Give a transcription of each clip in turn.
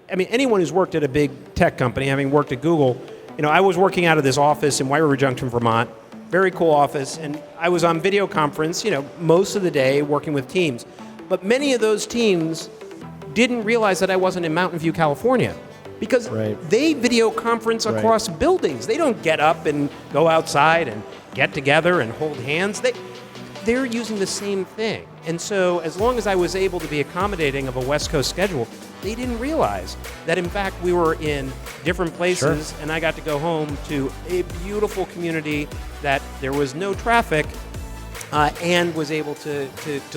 I mean, anyone who's worked at a big tech company, having worked at Google, I was working out of this office in White River Junction, Vermont, very cool office, and I was on video conference, most of the day working with teams. But many of those teams didn't realize that I wasn't in Mountain View, California, because they video conference across buildings. They don't get up and go outside and get together and hold hands. They're using the same thing. And so as long as I was able to be accommodating of a West Coast schedule, they didn't realize that, in fact, we were in different places, and I got to go home to a beautiful community that there was no traffic, and was able to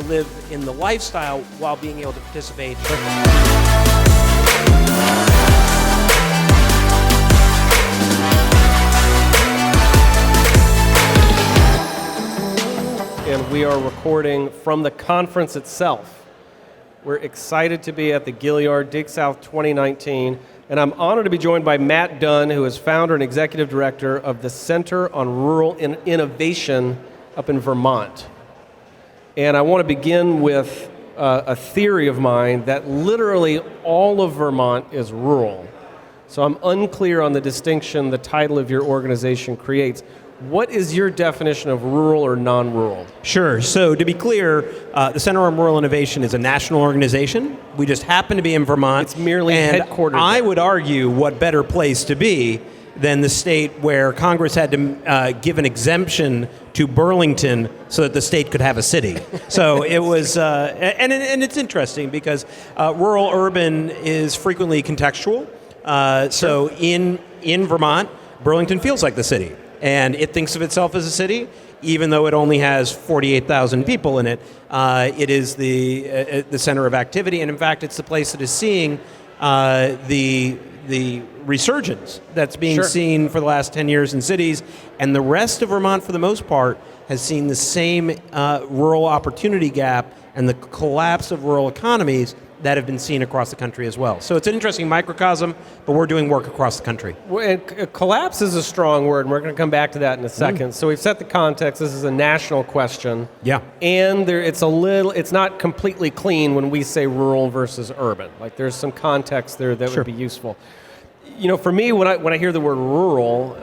live in the lifestyle while being able to participate. And we are recording from the conference itself. We're excited to be at the Gilliard Dig South 2019, and I'm honored to be joined by Matt Dunne, who is founder and executive director of the Center on Rural Innovation up in Vermont. And I want to begin with a theory of mine that literally all of Vermont is rural. So I'm unclear on the distinction the title of your organization creates. What is your definition of rural or non-rural? Sure. So to be clear, the Center on Rural Innovation is a national organization. We just happen to be in Vermont. It's merely headquartered there. I would argue what better place to be than the state where Congress had to give an exemption to Burlington so that the state could have a city. So it was, and it's interesting because rural-urban is frequently contextual. So in Vermont, Burlington feels like the city. And it thinks of itself as a city, even though it only has 48,000 people in it. It is the center of activity, and in fact, it's the place that is seeing the resurgence that's being seen for the last 10 years in cities, and the rest of Vermont, for the most part, has seen the same rural opportunity gap and the collapse of rural economies that have been seen across the country as well. So it's an interesting microcosm, but we're doing work across the country. Well, collapse is a strong word, and we're going to come back to that in a second. So we've set the context. This is a national question. Yeah. And it's not completely clean when we say rural versus urban. Like there's some context there that would be useful. For me, when I hear the word rural,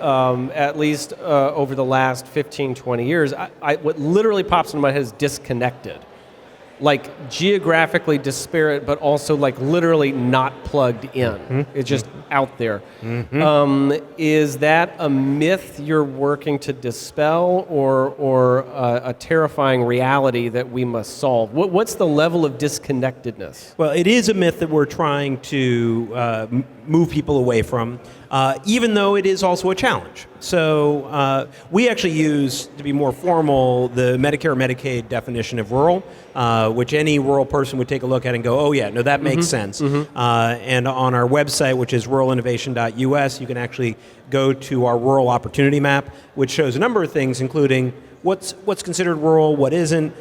at least over the last 15, 20 years, what literally pops into my head is disconnected. Like geographically disparate, but also like literally not plugged in. Mm-hmm. It's just out there. Mm-hmm. Is that a myth you're working to dispel, or a terrifying reality that we must solve? What's the level of disconnectedness? Well, it is a myth that we're trying to move people away from, even though it is also a challenge. So we actually use, to be more formal, the Medicare Medicaid definition of rural, which any rural person would take a look at and go, oh yeah, no, that makes sense. Mm-hmm. And on our website, which is ruralinnovation.us, you can actually go to our rural opportunity map, which shows a number of things, including what's considered rural, what isn't,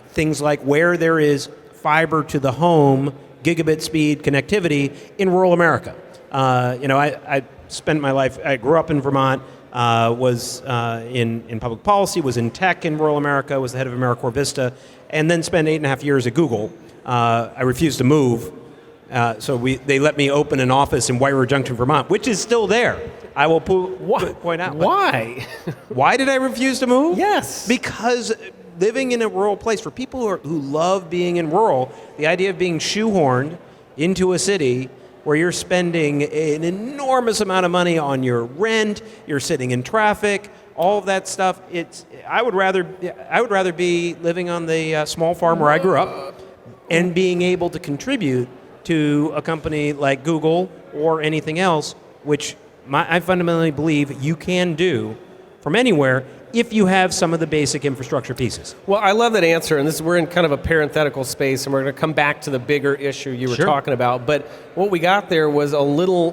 things like where there is fiber to the home, gigabit speed connectivity in rural America. I spent my life, I grew up in Vermont, was in public policy, was in tech in rural America, was the head of AmeriCorps Vista, and then spent 8.5 years at Google. I refused to move, so they let me open an office in White River Junction, Vermont, which is still there. I will point out. Why? Why did I refuse to move? Yes. Because living in a rural place, for people who love being in rural, the idea of being shoehorned into a city where you're spending an enormous amount of money on your rent, you're sitting in traffic, all of that stuff. I would rather be living on the small farm where I grew up and being able to contribute to a company like Google or anything else, which I fundamentally believe you can do from anywhere if you have some of the basic infrastructure pieces. Well, I love that answer, and we're in kind of a parenthetical space, and we're going to come back to the bigger issue you were talking about. But what we got there was a little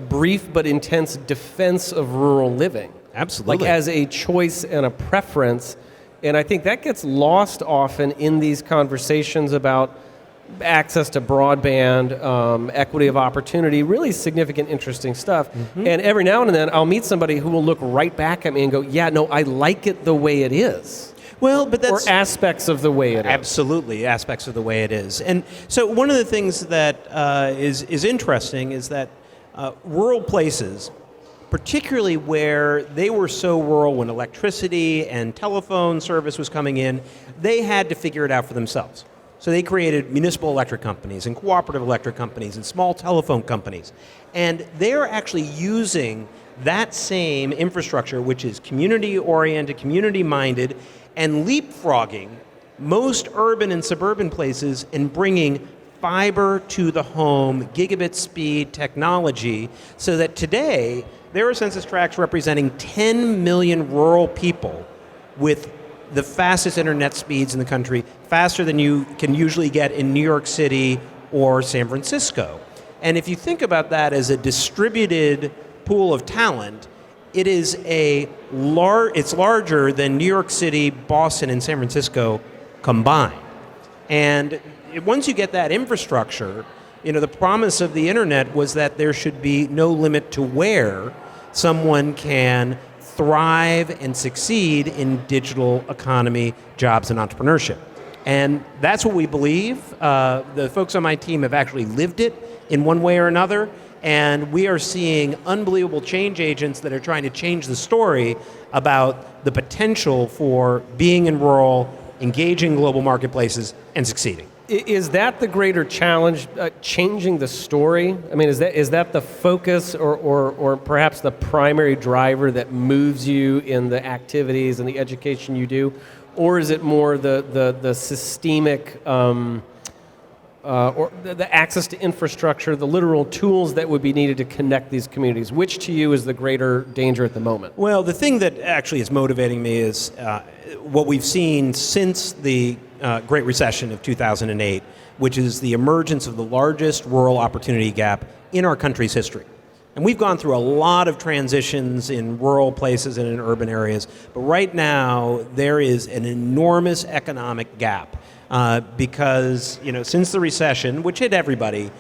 brief but intense defense of rural living. Absolutely. As a choice and a preference. And I think that gets lost often in these conversations about access to broadband, equity of opportunity, really significant, interesting stuff. Mm-hmm. And every now and then I'll meet somebody who will look right back at me and go, yeah, no, I like it the way it is. Well, but that's or aspects of the way it is. absolutely aspects of the way it is. And so one of the things that is interesting is that rural places, particularly where they were so rural when electricity and telephone service was coming in, they had to figure it out for themselves. So they created municipal electric companies and cooperative electric companies and small telephone companies. And they're actually using that same infrastructure, which is community-oriented, community-minded, and leapfrogging most urban and suburban places and bringing fiber to the home, gigabit speed technology, so that today there are census tracts representing 10 million rural people with the fastest internet speeds in the country, faster than you can usually get in New York City or San Francisco. And if you think about that as a distributed pool of talent, it's larger than New York City, Boston, and San Francisco combined. And once you get that infrastructure, the promise of the internet was that there should be no limit to where someone can thrive and succeed in digital economy, jobs, and entrepreneurship. And that's what we believe. The folks on my team have actually lived it in one way or another, and we are seeing unbelievable change agents that are trying to change the story about the potential for being in rural, engaging global marketplaces, and succeeding. Is that the greater challenge, changing the story? I mean, is that the focus or perhaps the primary driver that moves you in the activities and the education you do? Or is it more the systemic, or the access to infrastructure, the literal tools that would be needed to connect these communities? Which to you is the greater danger at the moment? Well, the thing that actually is motivating me is what we've seen since the Great Recession of 2008, which is the emergence of the largest rural opportunity gap in our country's history. And we've gone through a lot of transitions in rural places and in urban areas, but right now there is an enormous economic gap because, since the recession, which hit everybody,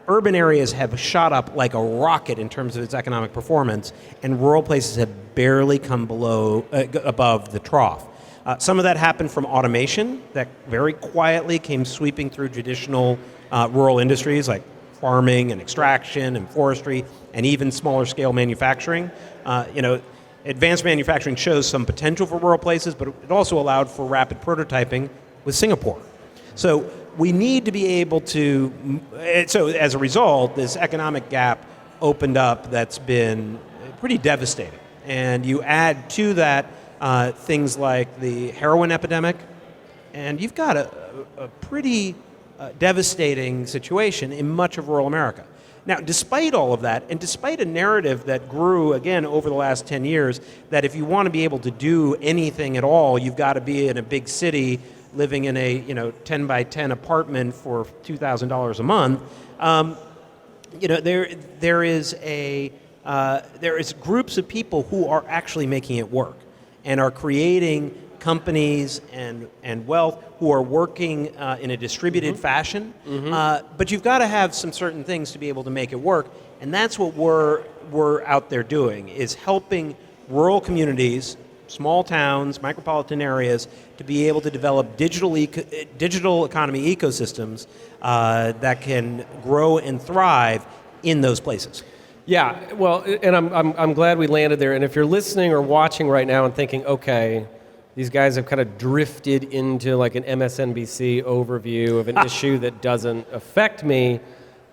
urban areas have shot up like a rocket in terms of its economic performance, and rural places have barely come above the trough. Some of that happened from automation that very quietly came sweeping through traditional rural industries like farming and extraction and forestry and even smaller scale manufacturing. Advanced manufacturing shows some potential for rural places, but it also allowed for rapid prototyping with Singapore. So we need to be able to, so as a result, this economic gap opened up that's been pretty devastating. And you add to that things like the heroin epidemic, and you've got a pretty devastating situation in much of rural America. Now, despite all of that, and despite a narrative that grew, again, over the last 10 years, that if you want to be able to do anything at all, you've got to be in a big city living in a 10 by 10 apartment for $2,000 a month, there is groups of people who are actually making it work and are creating companies and wealth who are working in a distributed fashion. But you've got to have some certain things to be able to make it work, and that's what we're out there doing, is helping rural communities, small towns, micropolitan areas, to be able to develop digital economy ecosystems that can grow and thrive in those places. Yeah, well, and I'm glad we landed there. And if you're listening or watching right now and thinking, okay, these guys have kind of drifted into like an MSNBC overview of an issue that doesn't affect me,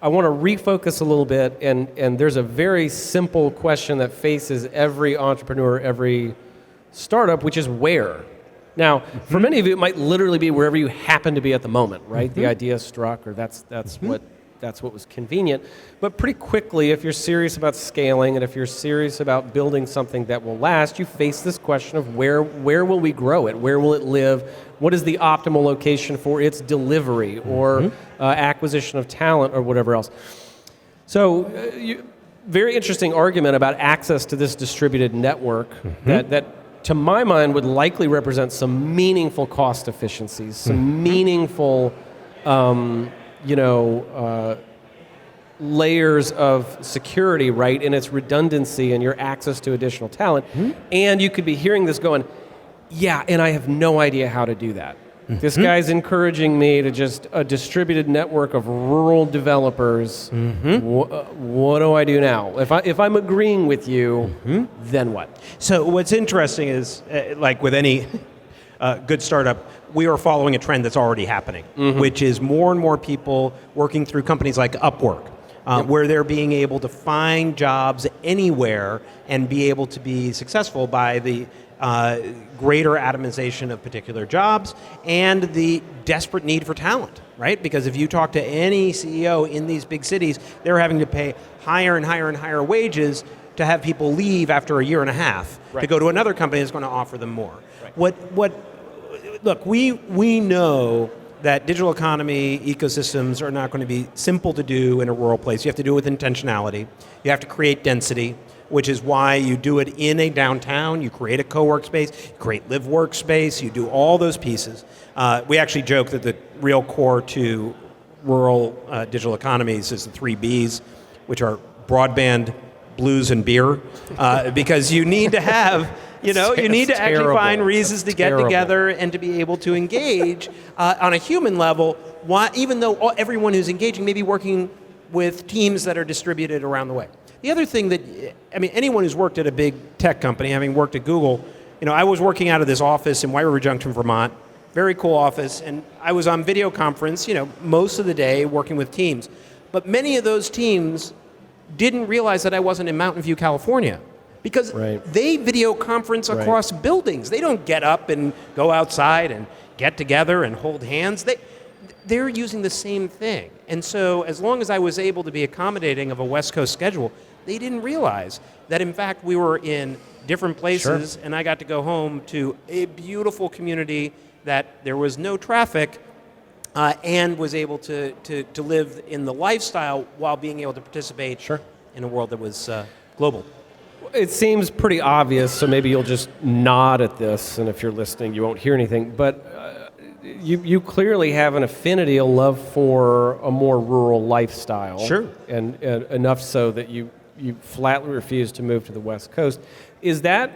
I want to refocus a little bit. And there's a very simple question that faces every entrepreneur, every startup, which is where. Now, for many of you, it might literally be wherever you happen to be at the moment, right? The idea struck, or that's what was convenient. But pretty quickly, if you're serious about scaling and if you're serious about building something that will last, you face this question of where will we grow it? Where will it live? What is the optimal location for its delivery or acquisition of talent or whatever else? So, very interesting argument about access to this distributed network that to my mind would likely represent some meaningful cost efficiencies, some meaningful layers of security, right, in its redundancy and your access to additional talent. And you could be hearing this going, Yeah, and I have no idea how to do that. This guy's encouraging me to just a distributed network of rural developers. What do I do now? If I'm agreeing with you, then what? So what's interesting is, like with any good startup, we are following a trend that's already happening, which is more and more people working through companies like Upwork, where they're being able to find jobs anywhere and be able to be successful by the greater atomization of particular jobs and the desperate need for talent, right? Because if you talk to any CEO in these big cities, they're having to pay higher and higher and higher wages to have people leave after a year and a half to go to another company that's going to offer them more. Look, we know that digital economy ecosystems are not going to be simple to do in a rural place. You have to do it with intentionality. You have to create density, which is why you do it in a downtown. You create a co-work space, you create live work space, you do all those pieces. We actually joke that the real core to rural digital economies is the 3 Bs, which are broadband, blues, and beer, because you need to have, you need to actually find reasons to get together and to be able to engage on a human level, even though everyone who's engaging may be working with teams that are distributed around the way. The other thing that, anyone who's worked at a big tech company, having worked at Google, I was working out of this office in White River Junction, Vermont, very cool office, and I was on video conference, most of the day working with teams. But many of those teams didn't realize that I wasn't in Mountain View, California, because they video conference across buildings. They don't get up and go outside and get together and hold hands. They're using the same thing. And so as long as I was able to be accommodating of a West Coast schedule, they didn't realize that in fact we were in different places and I got to go home to a beautiful community that there was no traffic and was able to live in the lifestyle while being able to participate in a world that was global. It seems pretty obvious, so maybe you'll just nod at this, and if you're listening you won't hear anything, but you clearly have an affinity, a love for a more rural lifestyle. And enough so that you flatly refuse to move to the West Coast. Is that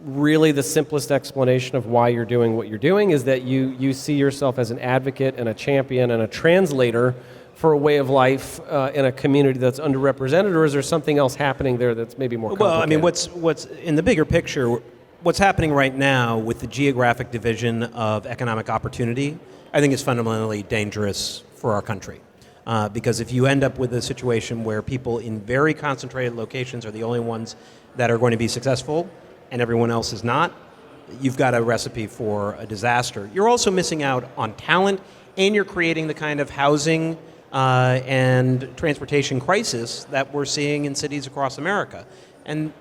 really the simplest explanation of why you're doing what you're doing? Is that you see yourself as an advocate and a champion and a translator for a way of life in a community that's underrepresented, or is there something else happening there that's maybe more complicated? Well, what's in the bigger picture, what's happening right now with the geographic division of economic opportunity, I think is fundamentally dangerous for our country. Because if you end up with a situation where people in very concentrated locations are the only ones that are going to be successful and everyone else is not, you've got a recipe for a disaster. You're also missing out on talent, and you're creating the kind of housing and transportation crisis that we're seeing in cities across America. And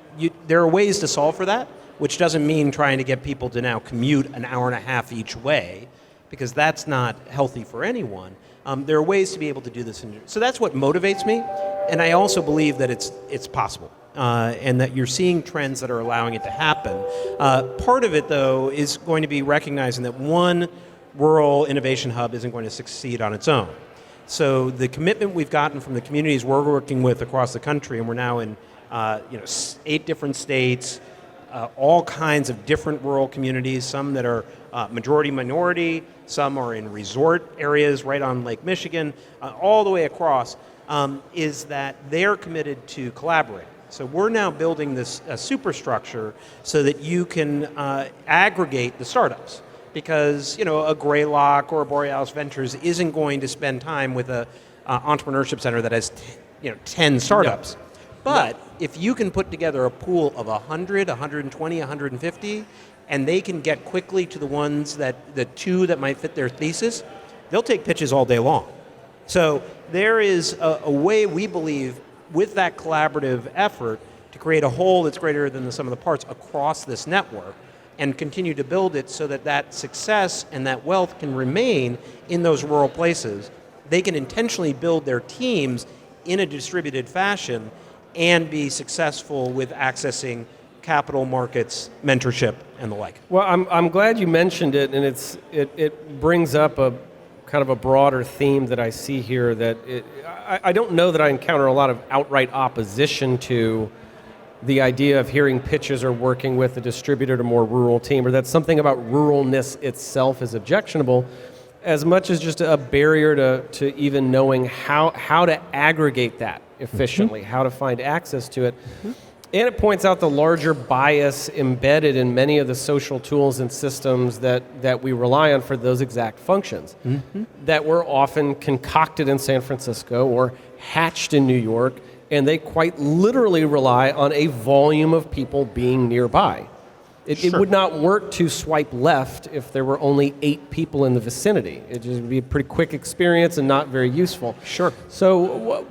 there are ways to solve for that, which doesn't mean trying to get people to now commute an hour and a half each way, because that's not healthy for anyone. There are ways to be able to do this. So that's what motivates me, and I also believe that it's possible, and that you're seeing trends that are allowing it to happen. Part of it, though, is going to be recognizing that one rural innovation hub isn't going to succeed on its own. So the commitment we've gotten from the communities we're working with across the country, and we're now in 8 different states, all kinds of different rural communities, some that are majority-minority, some are in resort areas right on Lake Michigan, all the way across, is that they're committed to collaborate. So we're now building this superstructure so that you can aggregate the startups. Because a Greylock or a Borealis Ventures isn't going to spend time with a entrepreneurship center that has 10 startups. No. But if you can put together a pool of 100, 120, 150, and they can get quickly to the 2 that might fit their thesis, they'll take pitches all day long. So there is a way, we believe, with that collaborative effort to create a whole that's greater than the sum of the parts across this network, and continue to build it so that success and that wealth can remain in those rural places. They can intentionally build their teams in a distributed fashion and be successful with accessing capital markets, mentorship, and the like. Well, I'm glad you mentioned it, and it brings up a kind of a broader theme that I see here. That I don't know that I encounter a lot of outright opposition to the idea of hearing pitches or working with a distributed or more rural team, or that something about ruralness itself is objectionable, as much as just a barrier to even knowing how to aggregate that efficiently, how to find access to it. And it points out the larger bias embedded in many of the social tools and systems that we rely on for those exact functions, that were often concocted in San Francisco or hatched in New York, and they quite literally rely on a volume of people being nearby. It would not work to swipe left if there were only 8 people in the vicinity. It would be a pretty quick experience and not very useful. Sure. So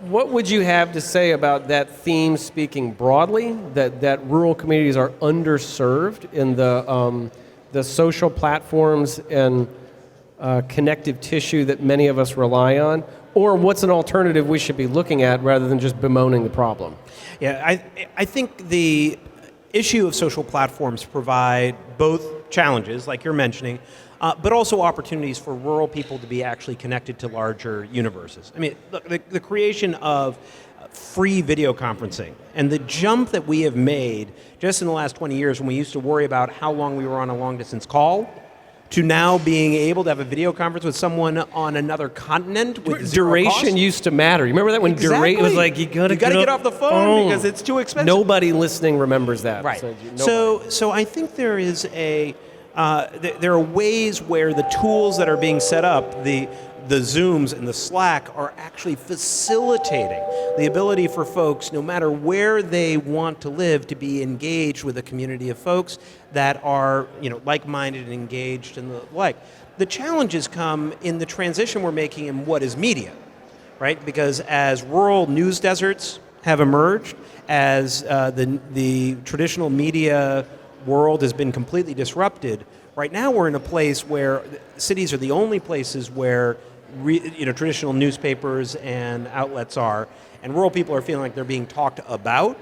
what would you have to say about that theme, speaking broadly, that rural communities are underserved in the social platforms and connective tissue that many of us rely on? Or what's an alternative we should be looking at rather than just bemoaning the problem? Yeah, I think the issue of social platforms provide both challenges, like you're mentioning, but also opportunities for rural people to be actually connected to larger universes. I mean, look, the creation of free video conferencing and the jump that we have made just in the last 20 years, when we used to worry about how long we were on a long-distance call, to now being able to have a video conference with someone on another continent with zero duration cost. used to matter. You remember that when Exactly. duration was like you gotta get off the phone because it's too expensive. Nobody listening remembers that. Right. So So I think there is there are ways where the tools that are being set up, the Zooms and the Slack, are actually facilitating the ability for folks, no matter where they want to live, to be engaged with a community of folks that are, like-minded and engaged and the like. The challenges come in the transition we're making in what is media, right? Because as rural news deserts have emerged, as the traditional media world has been completely disrupted, right now we're in a place where cities are the only places where traditional newspapers and outlets are, and rural people are feeling like they're being talked about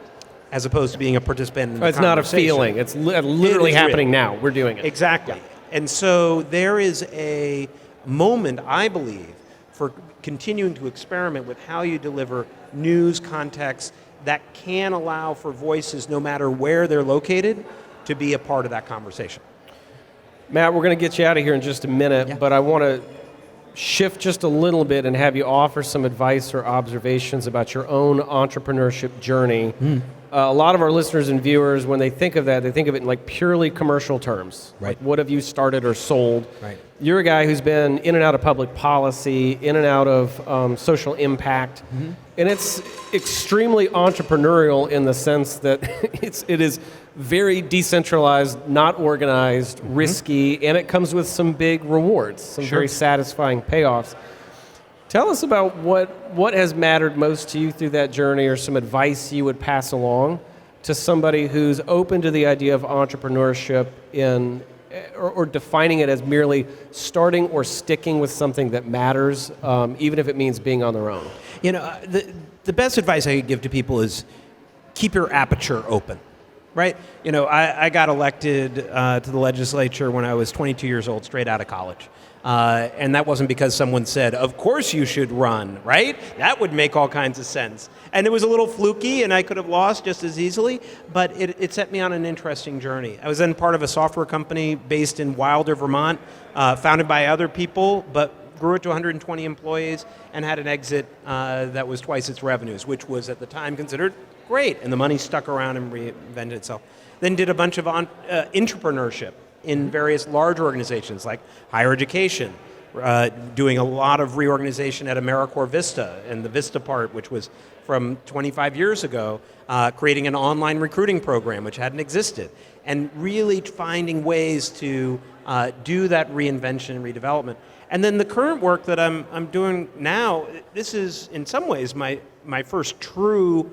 as opposed to being a participant in the it's not a conversation. feeling. It's literally happening now. We're doing it. Exactly. Yeah. And so there is a moment, I believe, for continuing to experiment with how you deliver news context that can allow for voices, no matter where they're located, to be a part of that conversation. Matt, we're going to get you out of here in just a minute, but I want to shift just a little bit and have you offer some advice or observations about your own entrepreneurship journey. A lot of our listeners and viewers, when they think of that, they think of it in like purely commercial terms. Right. Like, what have you started or sold? Right. You're a guy who's been in and out of public policy, in and out of social impact, and it's extremely entrepreneurial in the sense that it is very decentralized, not organized, risky, and it comes with some big rewards, some very satisfying payoffs. Tell us about what has mattered most to you through that journey, or some advice you would pass along to somebody who's open to the idea of entrepreneurship or defining it as merely starting or sticking with something that matters, even if it means being on their own. The best advice I could give to people is keep your aperture open, right? I got elected to the legislature when I was 22 years old, straight out of college. And that wasn't because someone said, of course you should run, right? That would make all kinds of sense. And it was a little fluky, and I could have lost just as easily, but it set me on an interesting journey. I was then part of a software company based in Wilder, Vermont, founded by other people, but grew it to 120 employees and had an exit that was twice its revenues, which was at the time considered great, and the money stuck around and reinvented itself. Then did a bunch of entrepreneurship in various large organizations like higher education, doing a lot of reorganization at AmeriCorps Vista, and the Vista part, which was from 25 years ago, creating an online recruiting program which hadn't existed, and really finding ways to do that reinvention and redevelopment. And then the current work that I'm doing now, this is in some ways my first true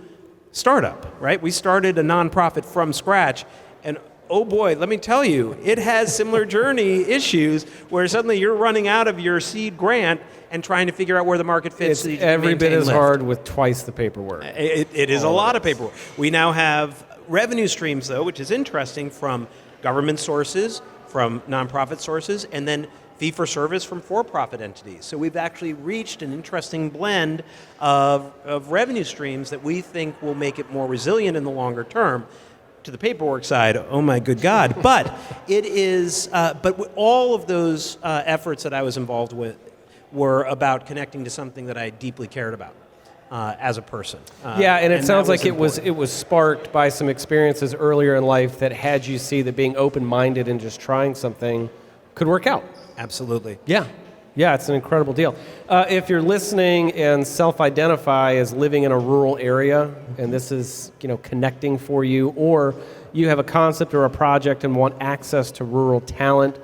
startup, right? We started a nonprofit from scratch, and oh boy, let me tell you, it has similar journey issues where suddenly you're running out of your seed grant and trying to figure out where the market fits. It's every bit as hard with twice the paperwork. It is a lot of paperwork. We now have revenue streams, though, which is interesting, from government sources, from nonprofit sources, and then fee-for-service from for-profit entities. So we've actually reached an interesting blend of revenue streams that we think will make it more resilient in the longer term. To the paperwork side, oh my good God. But it is, all of those efforts that I was involved with were about connecting to something that I deeply cared about as a person. Yeah, and it sounds like important. it was sparked by some experiences earlier in life that had you see that being open-minded and just trying something could work out. Absolutely. Yeah. Yeah, it's an incredible deal. If you're listening and self-identify as living in a rural area, and this is connecting for you, or you have a concept or a project and want access to rural talent,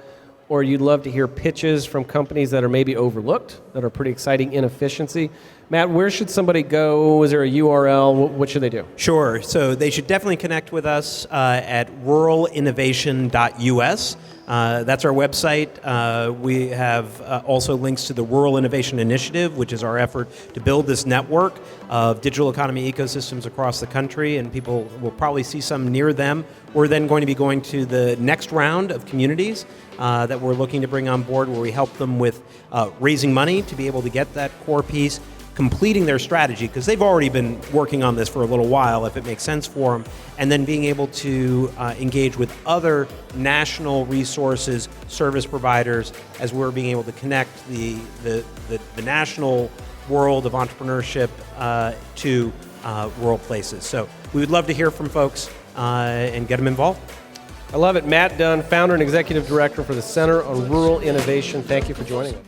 or you'd love to hear pitches from companies that are maybe overlooked, that are pretty exciting in efficiency, Matt, where should somebody go? Is there a URL? What should they do? Sure. So they should definitely connect with us at ruralinnovation.us. That's our website. We have also links to the Rural Innovation Initiative, which is our effort to build this network of digital economy ecosystems across the country, and people will probably see some near them. We're then going to be going to the next round of communities that we're looking to bring on board, where we help them with raising money to be able to get that core piece, completing their strategy, because they've already been working on this for a little while, if it makes sense for them, and then being able to engage with other national resources, service providers, as we're being able to connect the national world of entrepreneurship to rural places. So we would love to hear from folks and get them involved. I love it. Matt Dunne, founder and executive director for the Center on Rural Innovation. Thank you for joining us.